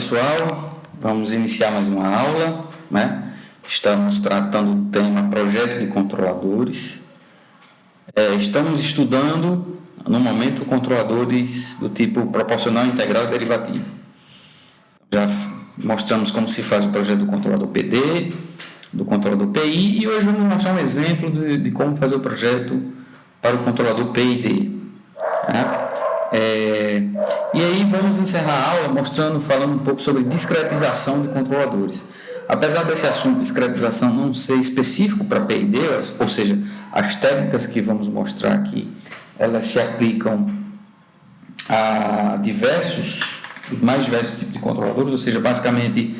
pessoal, vamos iniciar mais uma aula, né? Estamos tratando do tema projeto de controladores. Estamos estudando, no momento, controladores do tipo proporcional, integral e derivativo. Já mostramos como se faz o projeto do controlador PD, do controlador PI, e hoje vamos mostrar um exemplo de como fazer o projeto para o controlador PID. Né? E aí vamos encerrar a aula falando um pouco sobre discretização de controladores. Apesar desse assunto de discretização não ser específico para PID, ou seja, as técnicas que vamos mostrar aqui, elas se aplicam a os mais diversos tipos de controladores, ou seja, basicamente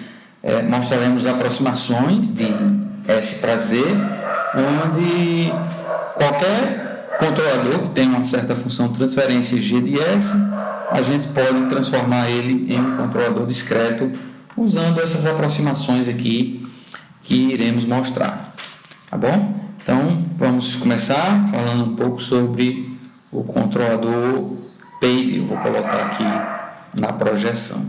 mostraremos aproximações de S para Z, onde qualquer controlador que tem uma certa função de transferência G de S, a gente pode transformar ele em um controlador discreto usando essas aproximações aqui que iremos mostrar. Tá bom? Então, vamos começar falando um pouco sobre o controlador PID. Eu vou colocar aqui na projeção.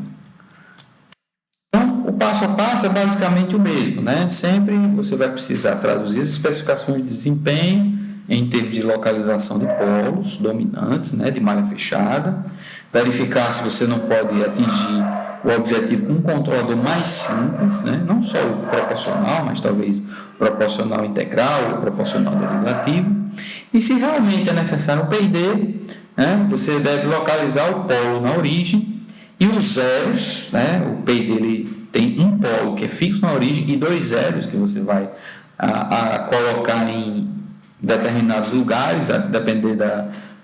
Então, o passo a passo é basicamente o mesmo, né? Sempre você vai precisar traduzir as especificações de desempenho em termos de localização de polos dominantes, né, de malha fechada, verificar se você não pode atingir o objetivo com um controlador mais simples, né, não só o proporcional, mas talvez o proporcional integral, o proporcional derivativo, e se realmente é necessário um PID, né, você deve localizar o polo na origem e os zeros, né, o PID ele tem um polo que é fixo na origem e dois zeros que você vai colocar em determinados lugares, a depender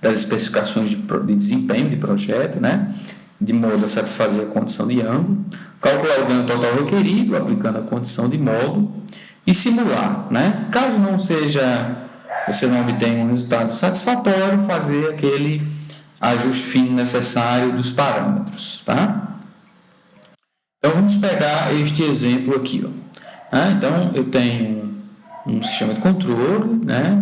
das especificações de desempenho de projeto, né? De modo a satisfazer a condição de ângulo, calcular o ganho total requerido, aplicando a condição de modo, e simular, né? Caso você não obtenha um resultado satisfatório, fazer aquele ajuste fino necessário dos parâmetros, tá? Então, vamos pegar este exemplo aqui, ó. Então, eu tenho um sistema de controle, né?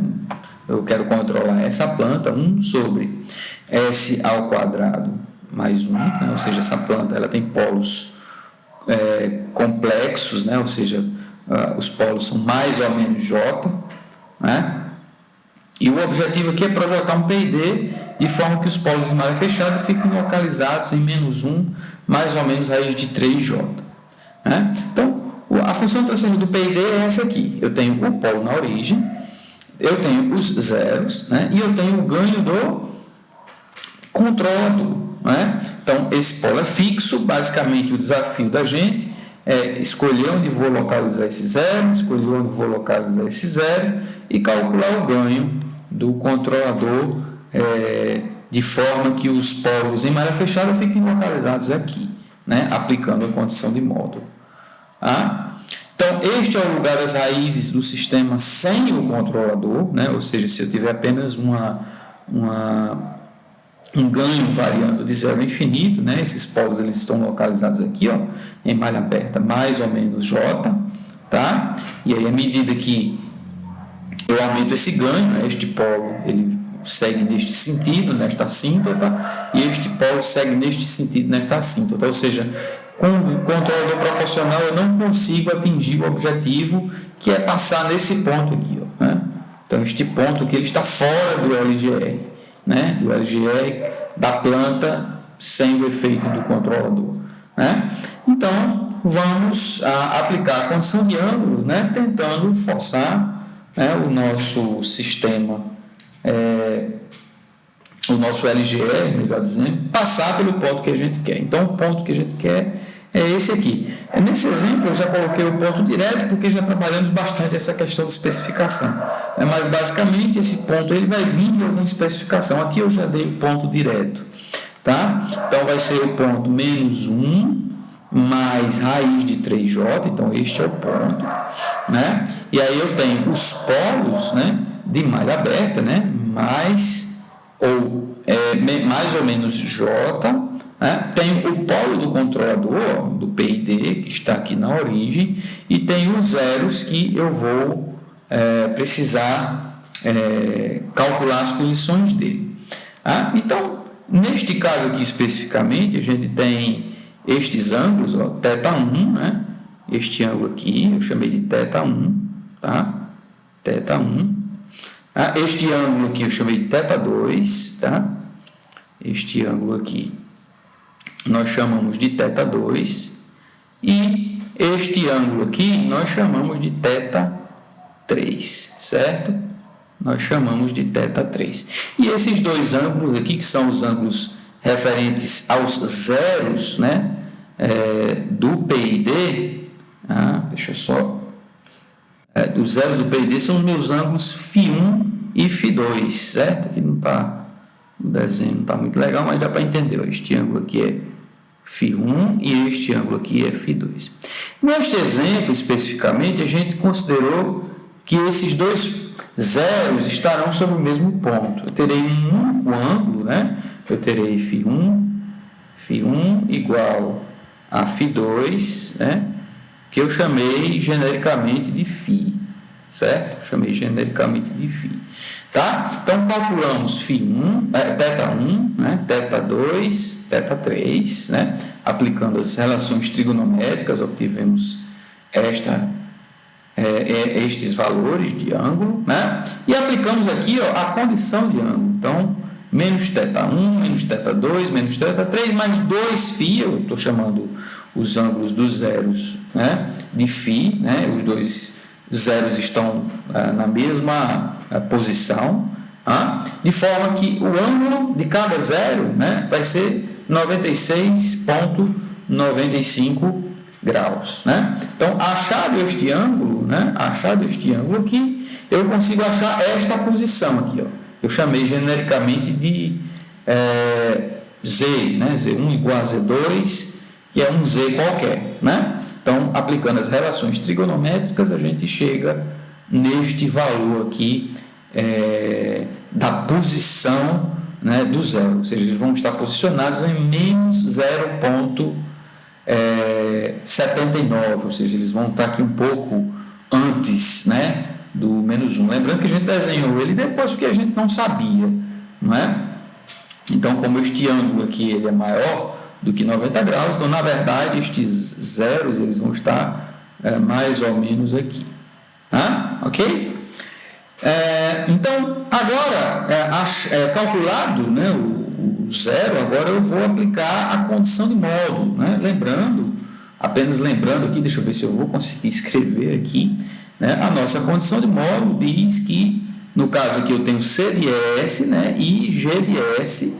Eu quero controlar essa planta 1 sobre S ao quadrado mais 1, né? Ou seja, essa planta ela tem polos complexos, né? Ou seja, os polos são mais ou menos J, né? E o objetivo aqui é projetar um PID de forma que os polos de malha fechada fiquem localizados em menos 1, mais ou menos raiz de 3J, né? Então, a função de transferência do PID é essa aqui. Eu tenho o polo na origem, eu tenho os zeros, né, e eu tenho o ganho do controlador. Né? Então, esse polo é fixo. Basicamente, o desafio da gente é escolher onde vou localizar esse zero, escolher onde vou localizar esse zero e calcular o ganho do controlador de forma que os polos em malha fechada fiquem localizados aqui, né, aplicando a condição de módulo. Então, este é o lugar das raízes do sistema sem o controlador, né? Ou seja, se eu tiver apenas um ganho variando de zero a infinito, né? Esses polos eles estão localizados aqui, ó, em malha aberta mais ou menos J, tá? E aí, à medida que eu aumento esse ganho, né? Este polo ele segue neste sentido, nesta assíntota, e este polo segue neste sentido, nesta assíntota, ou seja, com o controlador proporcional eu não consigo atingir o objetivo que é passar nesse ponto aqui, ó, né? Então este ponto aqui ele está fora do LGR, né? Do LGR da planta sem o efeito do controlador, né? Então vamos aplicar a condição de ângulo, né? Tentando forçar, né, o nosso sistema, o nosso LGR, melhor dizendo, passar pelo ponto que a gente quer. Então, o ponto que a gente quer é esse aqui. Nesse exemplo, eu já coloquei o ponto direto, porque já trabalhamos bastante essa questão de especificação. Mas, basicamente, esse ponto ele vai vir de alguma especificação. Aqui eu já dei o ponto direto. Tá? Então, vai ser o ponto menos 1 mais raiz de 3J. Então, este é o ponto. Né? E aí eu tenho os polos, né, de malha aberta, né, mais ou menos J, né? Tem o polo do controlador, do PID, que está aqui na origem, e tem os zeros que eu vou precisar calcular as posições dele. Então, neste caso aqui especificamente, a gente tem estes ângulos, ó, θ1, né? Este ângulo aqui, eu chamei de θ1, tá? θ1. Este ângulo aqui eu chamei de θ2, tá? Este ângulo aqui nós chamamos de θ2 e este ângulo aqui nós chamamos de θ3, certo? Nós chamamos de θ3. E esses dois ângulos aqui, que são os ângulos referentes aos zeros, né, do PID, deixa eu só... dos zeros do PID são os meus ângulos φ1 e φ2, certo? Aqui não está, o desenho não está muito legal, mas dá para entender. Ó, este ângulo aqui é φ1 e este ângulo aqui é φ2. Neste exemplo, especificamente, a gente considerou que esses dois zeros estarão sobre o mesmo ponto. Eu terei um único ângulo, né? Eu terei φ1 igual a φ2, né? Que eu chamei genericamente de φ, certo? Chamei genericamente de φ, tá? Então, calculamos φ1, θ1, né? θ2, θ3, né? Aplicando as relações trigonométricas, obtivemos estes valores de ângulo, né? E aplicamos aqui, ó, a condição de ângulo. Então, menos θ1, menos θ2, menos θ3, mais 2φ, eu estou chamando os ângulos dos zeros, né, de φ, né? Os dois zeros estão na mesma posição, de forma que o ângulo de cada zero, né, vai ser 96,95 graus, né? Então, achado este ângulo, né, achado este ângulo aqui, eu consigo achar esta posição aqui, ó, que eu chamei genericamente de Z, né? Z1 igual a Z2, que é um Z qualquer, né? Então, aplicando as relações trigonométricas, a gente chega neste valor aqui da posição, né, do zero, ou seja, eles vão estar posicionados em menos 0,79, ou seja, eles vão estar aqui um pouco antes, né, do menos 1. Lembrando que a gente desenhou ele depois porque a gente não sabia, não é? Então, como este ângulo aqui ele é maior do que 90 graus, então, na verdade, estes zeros eles vão estar mais ou menos aqui. Ok? Então, agora, calculado, né, o zero, agora eu vou aplicar a condição de modo, né? Apenas lembrando aqui, deixa eu ver se eu vou conseguir escrever aqui, né? A nossa condição de modo diz que, no caso aqui, eu tenho C de S, né, e G de S,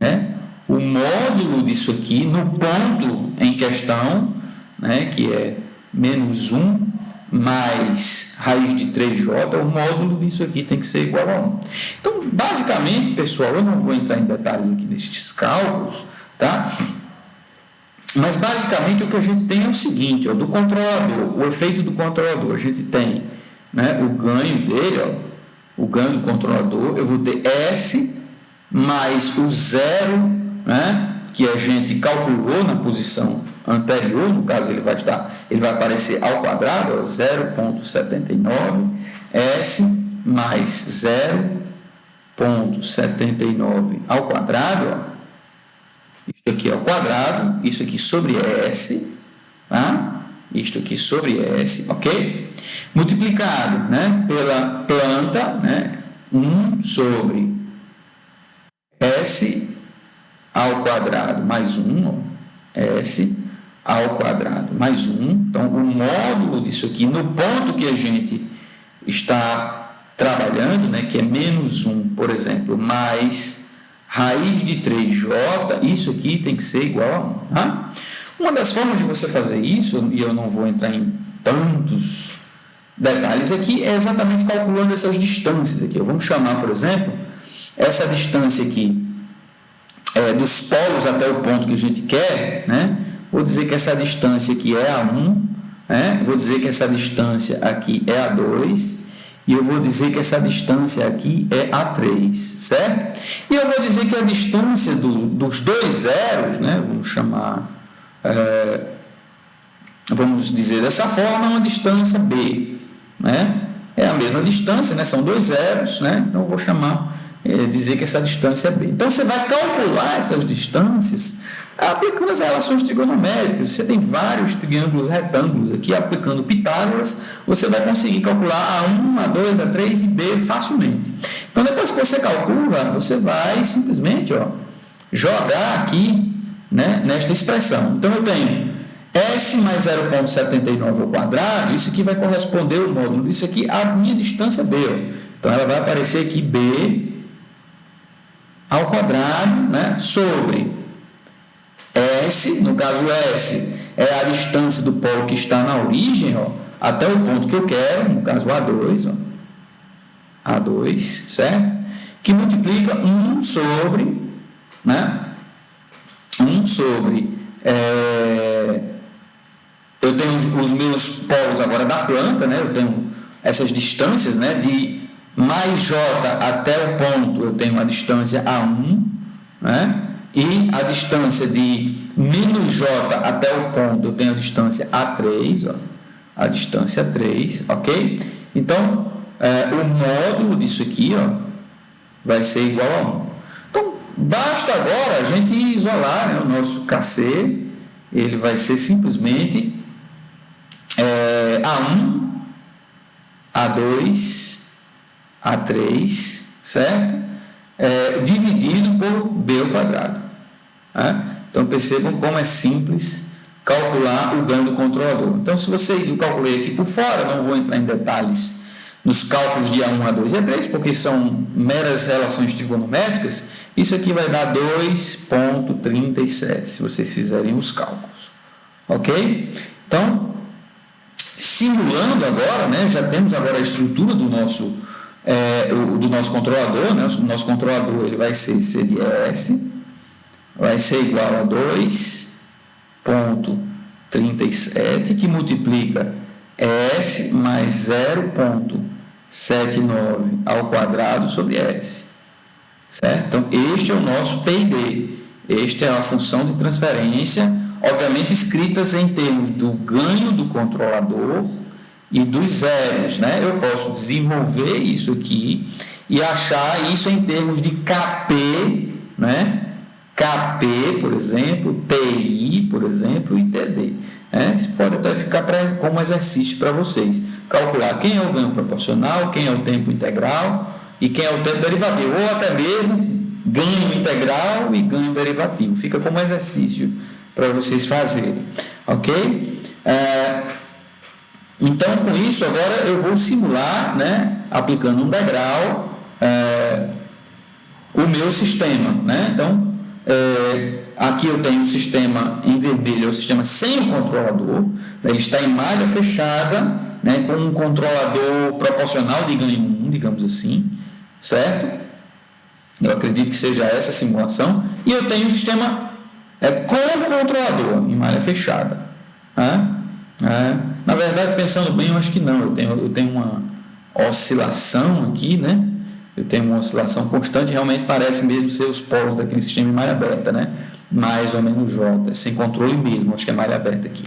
né? O módulo disso aqui, no ponto em questão, né, que é menos 1 mais raiz de 3j, o módulo disso aqui tem que ser igual a 1. Então, basicamente, pessoal, eu não vou entrar em detalhes aqui destes cálculos, tá? Mas, basicamente, o que a gente tem é o seguinte, ó, do controlador, o efeito do controlador, a gente tem, né, o ganho dele, ó, o ganho do controlador, eu vou ter S mais o zero, né, que a gente calculou na posição anterior, no caso ele vai aparecer ao quadrado, 0,79, S mais 0,79 ao quadrado, ó, isto aqui ao quadrado, isso aqui sobre S, tá? Isto aqui sobre S, ok? Multiplicado, né, pela planta, né, 1 sobre S ao quadrado mais 1, ó, S ao quadrado mais 1. Então, o módulo disso aqui, no ponto que a gente está trabalhando, né, que é menos 1, por exemplo, mais raiz de 3j, isso aqui tem que ser igual a 1. Tá? Uma das formas de você fazer isso, e eu não vou entrar em tantos detalhes aqui, é exatamente calculando essas distâncias aqui. Vamos chamar, por exemplo, essa distância aqui dos polos até o ponto que a gente quer, né? Vou dizer que essa distância aqui é A1, né? Vou dizer que essa distância aqui é A2, e eu vou dizer que essa distância aqui é A3, certo? E eu vou dizer que a distância dos dois zeros, né? Vamos dizer dessa forma, uma distância B, né? É a mesma distância, né? São dois zeros, né? Então eu vou chamar dizer que essa distância é B. Então, você vai calcular essas distâncias aplicando as relações trigonométricas. Você tem vários triângulos retângulos aqui, aplicando Pitágoras, você vai conseguir calcular A1, A2, A3 e B facilmente. Então, depois que você calcula, você vai simplesmente jogar aqui, né, nesta expressão. Então, eu tenho S mais 0,79 ao quadrado, isso aqui vai corresponder ao módulo disso aqui à minha distância B. Então, ela vai aparecer aqui B ao quadrado, né, sobre S, no caso S é a distância do polo que está na origem, até o ponto que eu quero, no caso A2, A2, certo? Que multiplica 1 sobre, né, 1 sobre, eu tenho os meus polos agora da planta, né, eu tenho essas distâncias, né, de mais J até o ponto, eu tenho a distância A1, né? E a distância de menos J até o ponto, eu tenho a distância A3, a distância 3, ok? Então, o módulo disso aqui, vai ser igual a 1. Então, basta agora a gente isolar, né, o nosso KC, ele vai ser simplesmente A1, A2, A3, certo? Dividido por B ao quadrado. Então, percebam como é simples calcular o ganho do controlador. Então, se vocês, eu calculei aqui por fora, não vou entrar em detalhes nos cálculos de A1, A2 e A3, porque são meras relações trigonométricas, isso aqui vai dar 2,37, se vocês fizerem os cálculos. Ok? Então, simulando agora, né, já temos agora a estrutura do nosso controlador, né? O nosso controlador ele vai ser C de S, vai ser igual a 2,37, que multiplica S mais 0,79 ao quadrado sobre S, certo? Então, este é o nosso PID, este é a função de transferência, obviamente escritas em termos do ganho do controlador e dos zeros, né? Eu posso desenvolver isso aqui e achar isso em termos de KP, né? KP, por exemplo, TI, por exemplo, e TD. Isso pode até ficar como exercício para vocês. Calcular quem é o ganho proporcional, quem é o tempo integral e quem é o tempo derivativo. Ou até mesmo ganho integral e ganho derivativo. Fica como exercício para vocês fazerem. Ok? Então, com isso, agora eu vou simular, né, aplicando um degrau, o meu sistema, né? Então, aqui eu tenho um sistema em vermelho, é o sistema sem o controlador, ele está em malha fechada, né, com um controlador proporcional de ganho 1, digamos assim, certo? Eu acredito que seja essa a simulação. E eu tenho um sistema com o controlador em malha fechada. Na verdade, pensando bem, eu acho que não. Eu tenho uma oscilação aqui, né? Eu tenho uma oscilação constante, realmente parece mesmo ser os polos daquele sistema em malha aberta, né? Mais ou menos J, sem controle mesmo, acho que é malha aberta aqui.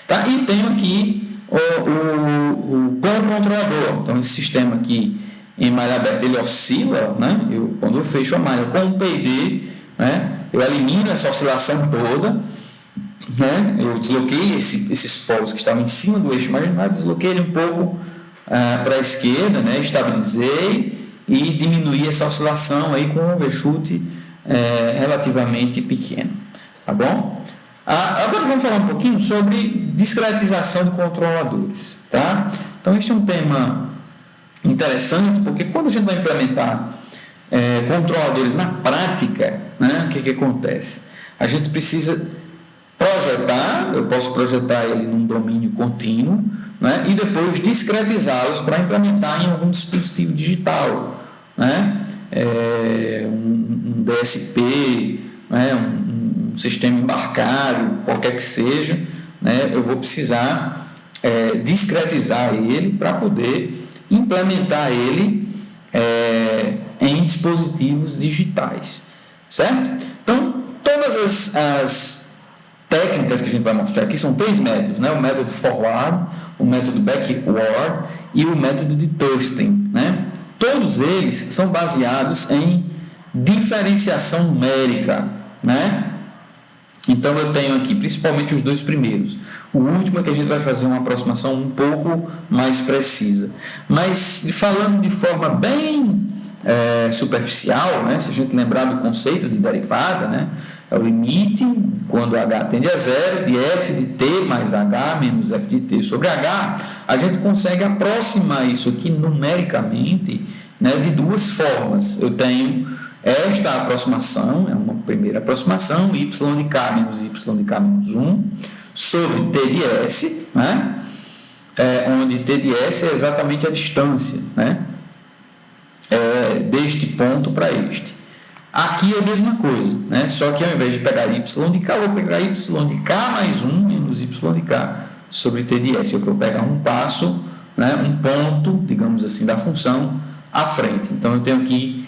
Tá? E tenho aqui o controlador. Então, esse sistema aqui em malha aberta, ele oscila, né? Quando eu fecho a malha com o PD, né? Eu elimino essa oscilação toda, né? Eu desloquei esses polos que estavam em cima do eixo imaginário, desloquei ele um pouco para a esquerda, né? Estabilizei e diminuí essa oscilação aí com um overshoot relativamente pequeno, tá bom? Agora vamos falar um pouquinho sobre discretização de controladores, tá? Então, este é um tema interessante, porque quando a gente vai implementar controladores na prática, né, o que acontece? A gente precisa projetar, eu posso projetar ele num domínio contínuo, né, e depois discretizá-los para implementar em algum dispositivo digital, né, um DSP, né, um sistema embarcado, qualquer que seja, né, eu vou precisar discretizar ele para poder implementar ele em dispositivos digitais, certo? Então, todas as técnicas que a gente vai mostrar aqui são 3 métodos, né? O método forward, o método backward e o método de Thurston, né? todos eles são baseados em diferenciação numérica, né? Então eu tenho aqui principalmente os dois primeiros. O último é que a gente vai fazer uma aproximação um pouco mais precisa. Mas falando de forma bem superficial, né? Se a gente lembrar do conceito de derivada, né? É o limite, quando h tende a zero, de f de t mais h menos f de t sobre h. A gente consegue aproximar isso aqui numericamente, né, de duas formas. Eu tenho esta aproximação, é uma primeira aproximação, y de k menos y de k menos 1, sobre t de s, né, onde t de s é exatamente a distância, né, deste ponto para este. Aqui é a mesma coisa, né, só que ao invés de pegar y de k, eu vou pegar y de k mais 1 menos y de k sobre t de s. Eu vou pegar um passo, né, um ponto, digamos assim, da função à frente. Então eu tenho aqui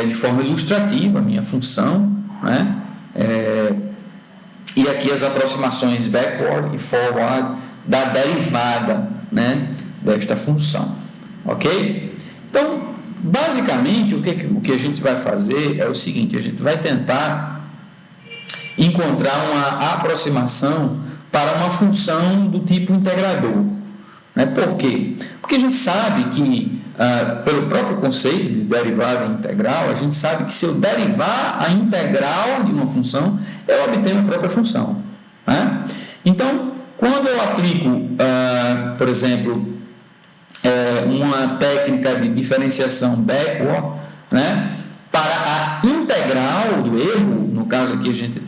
de forma ilustrativa a minha função, né? E aqui as aproximações backward e forward da derivada, né, desta função, ok? Então, basicamente, o que a gente vai fazer é o seguinte: a gente vai tentar encontrar uma aproximação para uma função do tipo integrador, né? Por quê? Porque a gente sabe que pelo próprio conceito de derivada integral, a gente sabe que se eu derivar a integral de uma função, eu obtenho a própria função, né? Então, quando eu aplico, por exemplo, uma técnica de diferenciação backward, né, para a integral do erro, no caso aqui a gente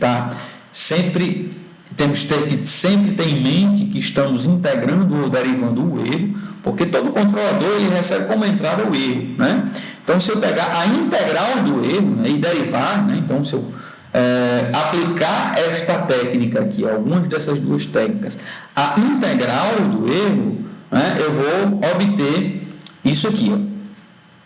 temos que sempre ter em mente que estamos integrando ou derivando o erro, porque todo controlador ele recebe como entrada o erro, né? Então, se eu pegar a integral do erro, né, e derivar, né, então se eu aplicar esta técnica aqui, algumas dessas duas técnicas, a integral do erro, né, eu vou obter isso aqui, ó.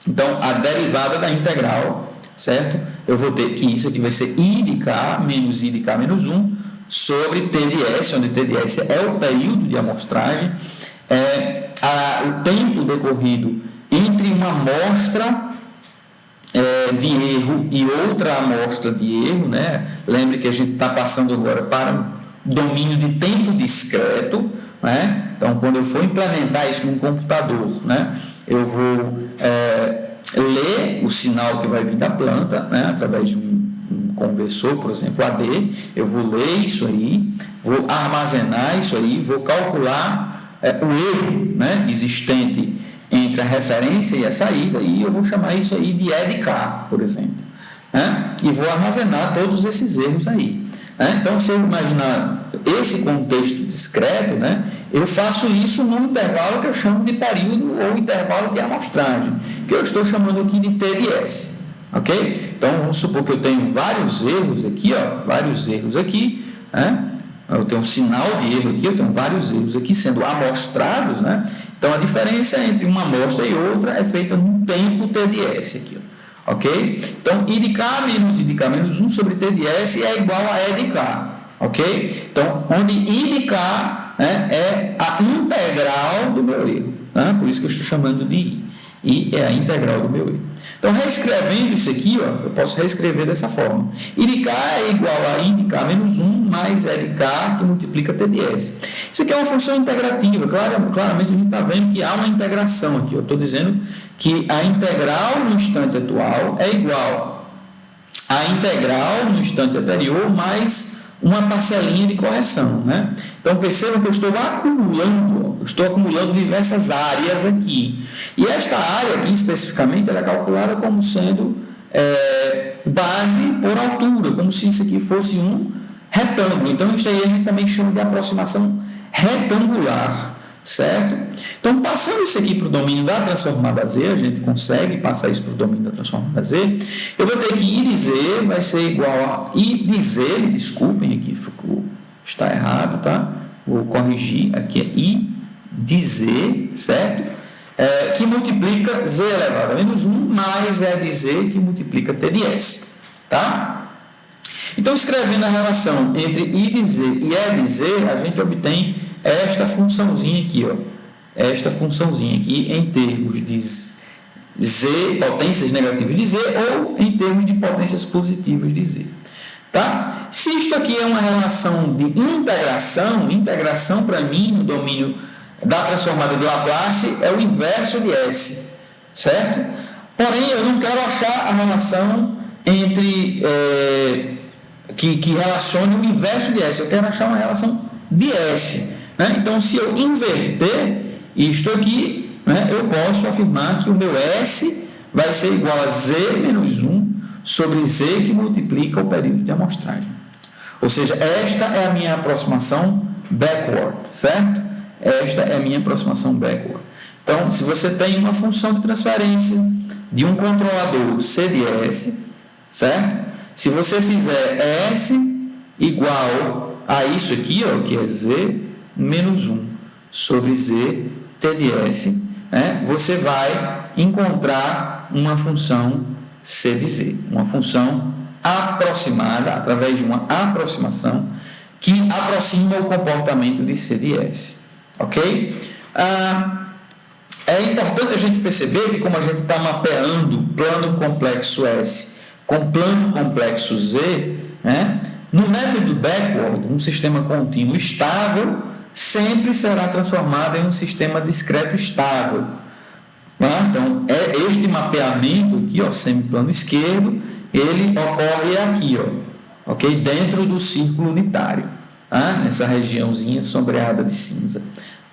Então, a derivada da integral, certo? Eu vou ter que isso aqui vai ser I de K menos I de K menos 1 sobre T de S, onde T de S é o período de amostragem, o tempo decorrido entre uma amostra de erro e outra amostra de erro, né? Lembre que a gente está passando agora para o domínio de tempo discreto, né? Então, quando eu for implementar isso num computador, né, eu vou ler o sinal que vai vir da planta, né, através de um conversor, por exemplo, AD, eu vou ler isso aí, vou armazenar isso aí, vou calcular o erro, né, existente entre a referência e a saída, e eu vou chamar isso aí de E de K, por exemplo, né, e vou armazenar todos esses erros aí. Então, se eu imaginar esse contexto discreto, né, eu faço isso num intervalo que eu chamo de período ou intervalo de amostragem, que eu estou chamando aqui de T de S, ok? Então, vamos supor que eu tenho vários erros aqui, ó, vários erros aqui, né? Eu tenho um sinal de erro aqui, eu tenho vários erros aqui sendo amostrados, né? Então, a diferença entre uma amostra e outra é feita num tempo T de S aqui, ó. Ok? Então, I de K menos I de K menos 1 sobre T de S é igual a E de K. Ok? Então, onde I de K, né, é a integral do meu erro. Né? Por isso que eu estou chamando de I. I é a integral do meu erro. Então, reescrevendo isso aqui, ó, eu posso reescrever dessa forma. I de K é igual a I de K menos 1 mais E de K que multiplica T de S. Isso aqui é uma função integrativa. Claramente a gente está vendo que há uma integração aqui. Eu estou dizendo que a integral no instante atual é igual à integral no instante anterior mais uma parcelinha de correção, né? Então, percebam que eu estou acumulando diversas áreas aqui. E esta área aqui, especificamente, ela é calculada como sendo base por altura, como se isso aqui fosse um retângulo. Então, isso aí a gente também chama de aproximação retangular, certo? Então, passando isso aqui para o domínio da transformada Z, a gente consegue passar isso para o domínio da transformada Z, eu vou ter que I de Z vai ser igual a I de Z, desculpem, aqui está errado, tá? Vou corrigir, aqui é I de Z, certo? Que multiplica Z elevado a menos 1 mais E de Z que multiplica T de S, tá? Então, escrevendo a relação entre I de Z e E de Z, a gente obtém esta funçãozinha aqui, ó. Esta funçãozinha aqui em termos Z, potências negativas de Z, ou em termos de potências positivas de Z. Tá? Se isto aqui é uma relação de integração para mim no domínio da transformada de Laplace é o inverso de S, certo? Porém, eu não quero achar a relação entre que relacione o inverso de S, eu quero achar uma relação de S, né? Então, se eu inverter isto aqui, né, eu posso afirmar que o meu S vai ser igual a Z menos 1 sobre Z que multiplica o período de amostragem. Ou seja, esta é a minha aproximação backward, certo? Esta é a minha aproximação backward. Então, se você tem uma função de transferência de um controlador C de S, certo? Se você fizer S igual a isso aqui, ó, que é Z menos 1 sobre Z T de S, né, você vai encontrar uma função C de Z, uma função aproximada, através de uma aproximação que aproxima o comportamento de C de S, ok? É importante a gente perceber que como a gente está mapeando plano complexo S com plano complexo Z, né, no método backward, um sistema contínuo estável sempre será transformado em um sistema discreto estável. Então, este mapeamento aqui, ó, semiplano esquerdo, ele ocorre aqui, ó, ok? Dentro do círculo unitário, tá? Nessa regiãozinha sombreada de cinza.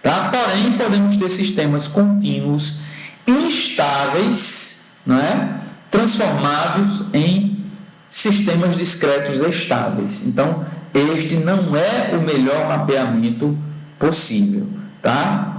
Tá? Porém, podemos ter sistemas contínuos instáveis, não é? Transformados em sistemas discretos estáveis. Então, este não é o melhor mapeamento possível. Tá?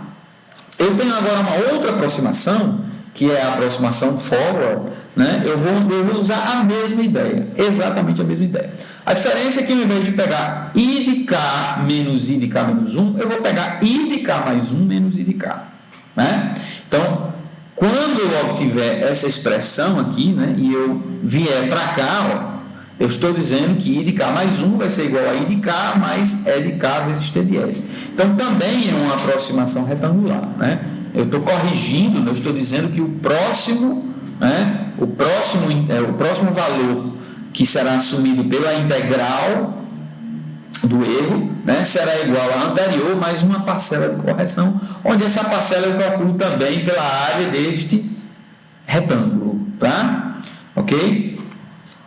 Eu tenho agora uma outra aproximação, que é a aproximação forward, né? Eu vou usar a mesma ideia, exatamente a mesma ideia. A diferença é que ao invés de pegar I de K menos I de K menos 1, eu vou pegar I de K mais 1 menos I de K. Né? Então, quando eu obtiver essa expressão aqui, né, e eu vier para cá, ó, eu estou dizendo que I de K mais 1 vai ser igual a I de K mais E de K vezes T de S. Então, também é uma aproximação retangular. Né? Eu estou corrigindo, eu estou dizendo que o próximo valor que será assumido pela integral do erro, né, será igual à anterior mais uma parcela de correção, onde essa parcela eu calculo também pela área deste retângulo. Tá? Ok?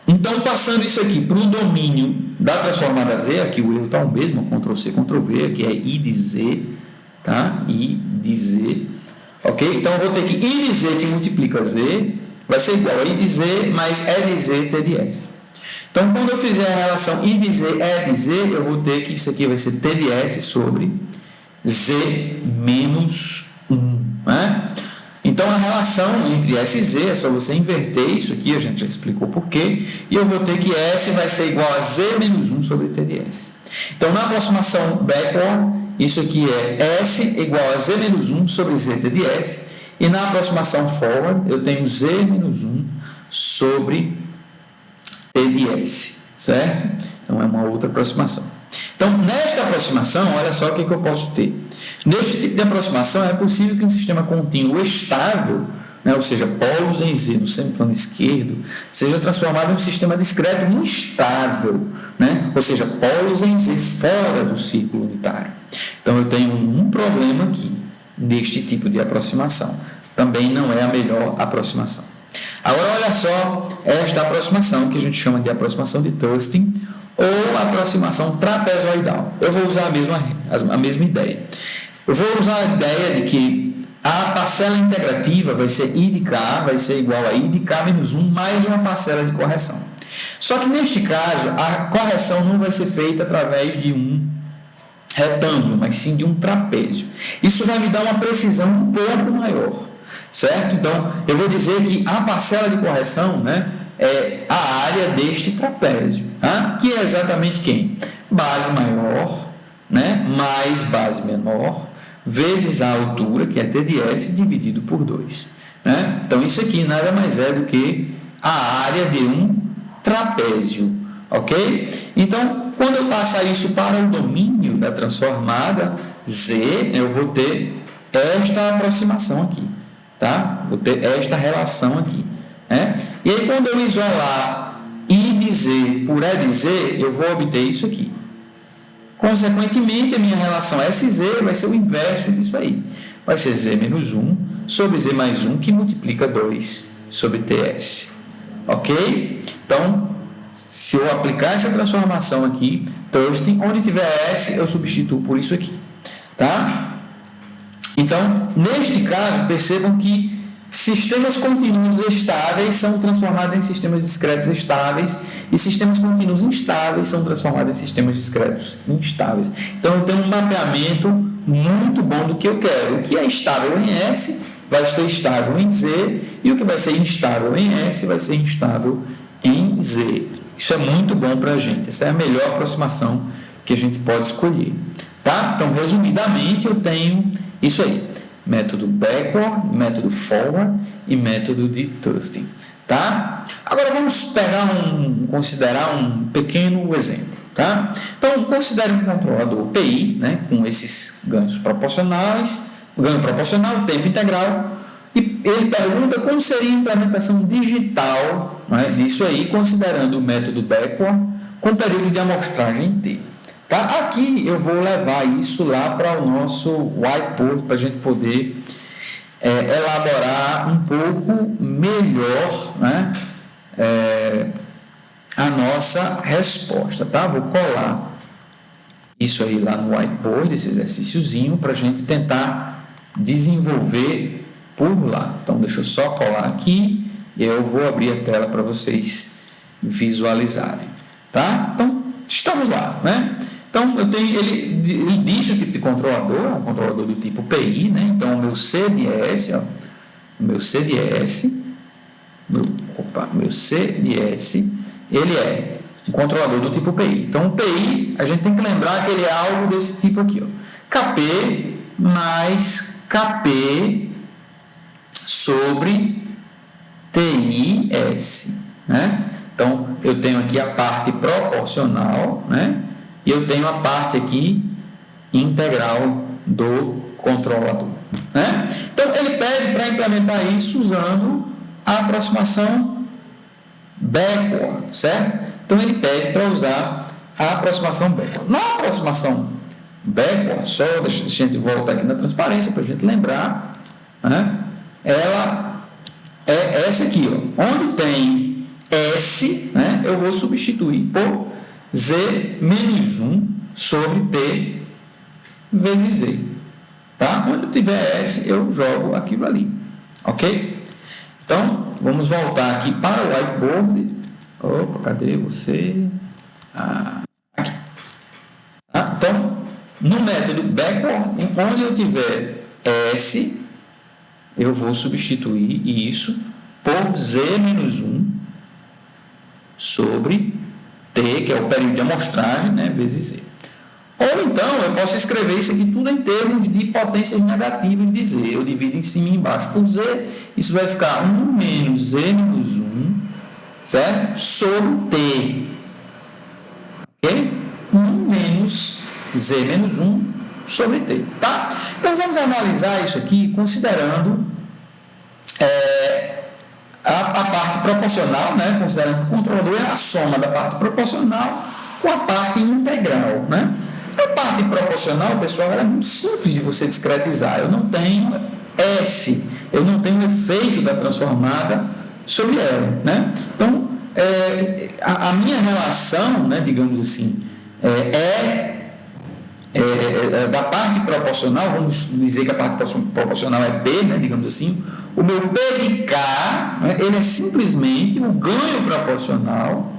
Então, passando isso aqui para o domínio da transformada Z, aqui o erro está o mesmo, Ctrl+C, Ctrl+V, aqui é I de Z, tá? I de Z, ok? Então, eu vou ter que I de Z que multiplica Z, vai ser igual a I de Z mais E de Z, T de S. Então, quando eu fizer a relação I de Z, E de Z, eu vou ter que isso aqui vai ser T de S sobre Z menos 1, né? Então, a relação entre S e Z é só você inverter isso aqui, a gente já explicou por quê, e eu vou ter que S vai ser igual a Z menos 1 sobre T de S. Então, na aproximação backward, isso aqui é S igual a Z menos 1 sobre Z T de S, e na aproximação forward, eu tenho Z menos 1 sobre T de S, certo? Então, é uma outra aproximação. Então, nesta aproximação, olha só o que eu posso ter. Neste tipo de aproximação, é possível que um sistema contínuo estável, né, ou seja, polos em Z no semiplano esquerdo, seja transformado em um sistema discreto instável, né, ou seja, polos em Z fora do círculo unitário. Então, eu tenho um problema aqui, neste tipo de aproximação. Também não é a melhor aproximação. Agora, olha só esta aproximação, que a gente chama de aproximação de Thurston, ou aproximação trapezoidal. Eu vou usar a mesma ideia. Eu vou usar a ideia de que a parcela integrativa vai ser I de K, vai ser igual a I de K menos 1 mais uma parcela de correção. Só que neste caso, a correção não vai ser feita através de um retângulo, mas sim de um trapézio. Isso vai me dar uma precisão um pouco maior, certo? Então, eu vou dizer que a parcela de correção, né, é a área deste trapézio, tá? Que é exatamente quem? Base maior, né, mais base menor, vezes a altura, que é T de S, dividido por 2. Né? Então, isso aqui nada mais é do que a área de um trapézio. Ok? Então, quando eu passar isso para o domínio da transformada Z, eu vou ter esta aproximação aqui. tá? Vou ter esta relação aqui, né? E aí, quando eu isolar I dizer por E dizer, eu vou obter isso aqui. Consequentemente, a minha relação SZ vai ser o inverso disso aí. Vai ser Z menos 1 sobre Z mais 1, que multiplica 2 sobre TS. Ok? Então, se eu aplicar essa transformação aqui, onde tiver S, eu substituo por isso aqui. Tá? Então, neste caso, percebam que sistemas contínuos estáveis são transformados em sistemas discretos estáveis e sistemas contínuos instáveis são transformados em sistemas discretos instáveis. Então, eu tenho um mapeamento muito bom do que eu quero. O que é estável em S vai ser estável em Z e o que vai ser instável em S vai ser instável em Z. Isso é muito bom para a gente. Essa é a melhor aproximação que a gente pode escolher. Tá? Então, resumidamente, eu tenho isso aí. Método backward, método forward e método de Thurston. Tá? Agora vamos considerar um pequeno exemplo. Tá? Então, considere um controlador PI, né, com esses ganhos proporcionais, ganho proporcional, tempo integral, e ele pergunta como seria a implementação digital, né, disso aí, considerando o método backward com período de amostragem T. Tá? Aqui eu vou levar isso lá para o nosso whiteboard para a gente poder elaborar um pouco melhor, né, a nossa resposta. Tá? Vou colar isso aí lá no whiteboard, esse exercíciozinho, para a gente tentar desenvolver por lá. Então, deixa eu só colar aqui e eu vou abrir a tela para vocês visualizarem. Tá? Então, estamos lá, né? Então, ele diz o tipo de controlador, um controlador do tipo PI, né? Então, o meu CDS, ó, meu CDS, ele é um controlador do tipo PI. Então, o PI, a gente tem que lembrar que ele é algo desse tipo aqui, ó. KP mais KP sobre TIS, né? Então, eu tenho aqui a parte proporcional, né? E eu tenho a parte aqui integral do controlador, né? Então, ele pede para implementar isso usando a aproximação backward, certo? Então, ele pede para usar a aproximação backward. Na aproximação backward, só deixa a gente voltar aqui na transparência para a gente lembrar, né? Ela é essa aqui, ó. Onde tem S, né? Eu vou substituir por Z menos 1 sobre T vezes Z. Tá? Onde tiver S, eu jogo aquilo ali. Ok? Então, vamos voltar aqui para o whiteboard. Opa, cadê você? Aqui. Tá? Então, no método backward, onde eu tiver S, eu vou substituir isso por Z menos 1 sobre T, que é o período de amostragem, né, vezes Z. Ou então, eu posso escrever isso aqui tudo em termos de potências negativas de Z. Eu divido em cima e embaixo por Z. Isso vai ficar 1 menos Z menos 1, certo? Sobre T. Ok? 1 menos Z menos 1 sobre T. Tá? Então, vamos analisar isso aqui considerando a parte proporcional, né? Considerando que o controlador é a soma da parte proporcional com a parte integral, né? A parte proporcional, pessoal, é muito simples de você discretizar. Eu não tenho S, eu não tenho efeito da transformada sobre ela, né? Então, a minha relação, né, digamos assim, da parte proporcional, vamos dizer que a parte proporcional é P, né, digamos assim, o meu P de K, né, ele é simplesmente o ganho proporcional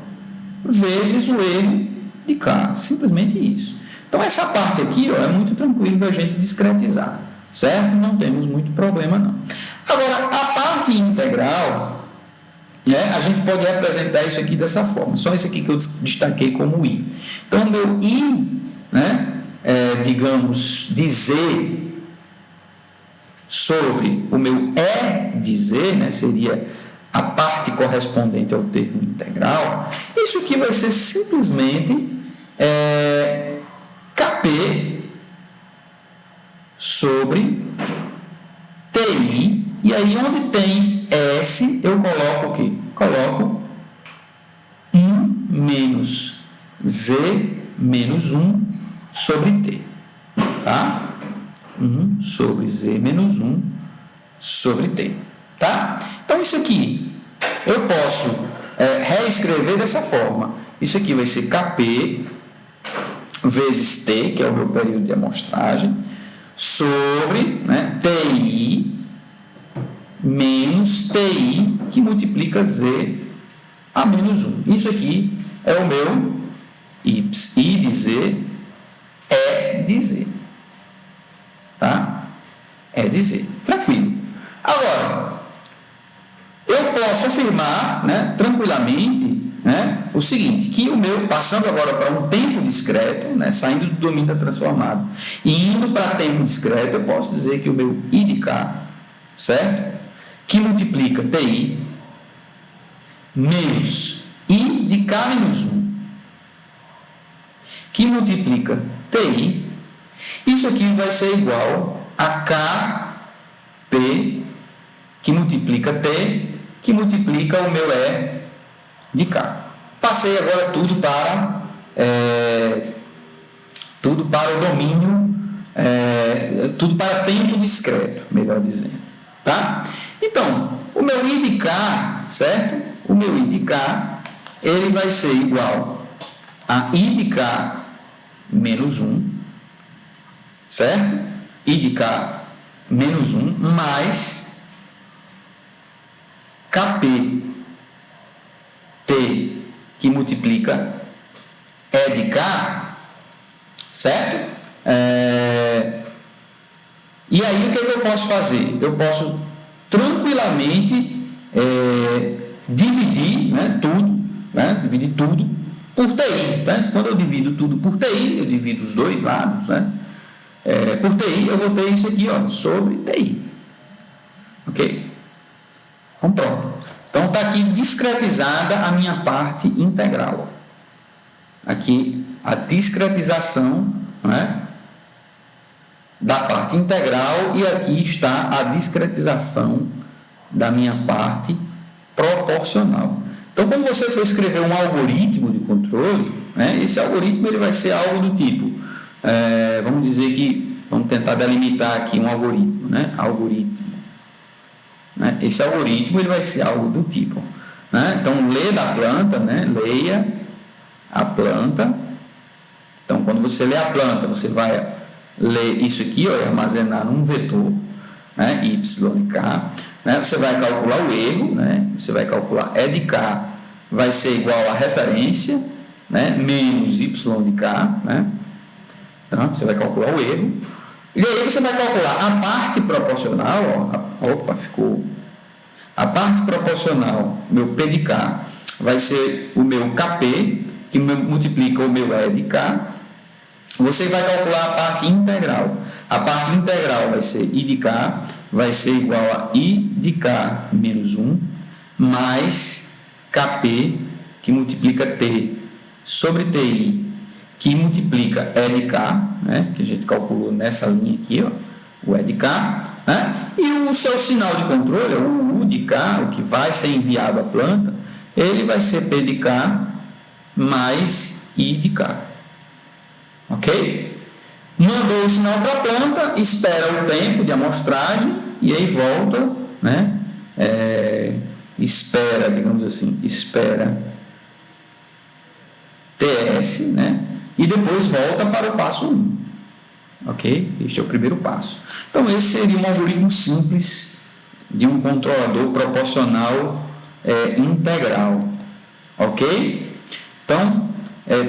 vezes o erro de K, simplesmente isso. Então, essa parte aqui, ó, é muito tranquilo da gente discretizar, certo? Não temos muito problema, não. Agora, a parte integral, né, a gente pode representar isso aqui dessa forma, só esse aqui que eu destaquei como I. Então, o meu I, né, digamos, de Z sobre o meu E de Z, né, seria a parte correspondente ao termo integral, isso aqui vai ser simplesmente KP sobre TI E aí, onde tem S, eu coloco o quê? Coloco 1 menos Z menos 1 sobre T. Tá? 1 sobre Z menos 1 sobre T. Tá? Então, isso aqui eu posso reescrever dessa forma. Isso aqui vai ser Kp vezes T, que é o meu período de amostragem, sobre, né, Ti menos Ti, que multiplica Z a menos 1. Isso aqui é o meu I de Z, E de Z. Tá? E de Z. Tranquilo. Agora, eu posso afirmar, né, tranquilamente, né, o seguinte, que o meu, passando agora para um tempo discreto, né, saindo do domínio da transformada e indo para tempo discreto, eu posso dizer que o meu I de K, certo? Que multiplica Ti menos I de K menos 1, que multiplica Ti, isso aqui vai ser igual a Kp, que multiplica T, que multiplica o meu E de K. Passei agora tudo para o domínio, tudo para tempo discreto, melhor dizendo. Tá? Então, o meu I de K, certo? O meu I de K, ele vai ser igual a I de K menos 1, certo? I de K menos 1 mais Kp T, que multiplica E de K, certo? E aí, o que eu posso fazer? Eu posso tranquilamente dividir, né, tudo, né, dividir tudo por TI. Tá? Quando eu divido tudo por TI, eu divido os dois lados, né? Por TI, eu vou ter isso aqui, ó, sobre TI. Ok? Então, pronto. Então, está aqui discretizada a minha parte integral. Aqui, a discretização, né, da parte integral, e aqui está a discretização da minha parte proporcional. Então, quando você for escrever um algoritmo de controle, né, esse algoritmo ele vai ser algo do tipo, vamos dizer que, vamos tentar delimitar aqui um algoritmo, né, algoritmo. Né, esse algoritmo ele vai ser algo do tipo, né, então, lê da planta, né, leia a planta. Então, quando você lê a planta, você vai ler isso aqui, ó, e armazenar num vetor, né, y de k, né, você vai calcular o erro, né, você vai calcular E de k vai ser igual a referência, né, menos y de k, né, então você vai calcular o erro, e aí você vai calcular a parte proporcional, ó, ficou, a parte proporcional, meu P de k, vai ser o meu Kp, que multiplica o meu E de k. Você vai calcular a parte integral. A parte integral vai ser I de K, vai ser igual a I de K menos 1, mais Kp, que multiplica T, sobre Ti, que multiplica E de K, né, que a gente calculou nessa linha aqui, ó, o E de K, né, e o seu sinal de controle, o U de K, o que vai ser enviado à planta, ele vai ser P de K mais I de K. Ok? Mandou o sinal para a planta, espera o tempo de amostragem e aí volta, né? Espera, digamos assim, espera TS, né? E depois volta para o passo 1. Ok? Este é o primeiro passo. Então, esse seria um algoritmo simples de um controlador proporcional integral. Ok? Então,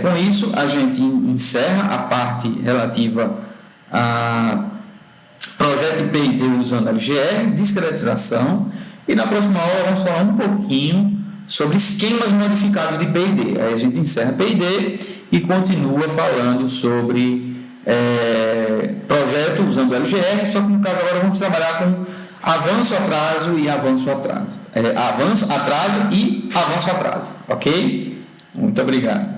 com isso, a gente encerra a parte relativa a projeto de P&D usando LGR, discretização, e na próxima aula vamos falar um pouquinho sobre esquemas modificados de P&D. Aí a gente encerra P&D e continua falando sobre projeto usando LGR, só que no caso agora vamos trabalhar com avanço, atraso e avanço, atraso. Avanço, atraso e avanço, atraso. Ok? Muito obrigado.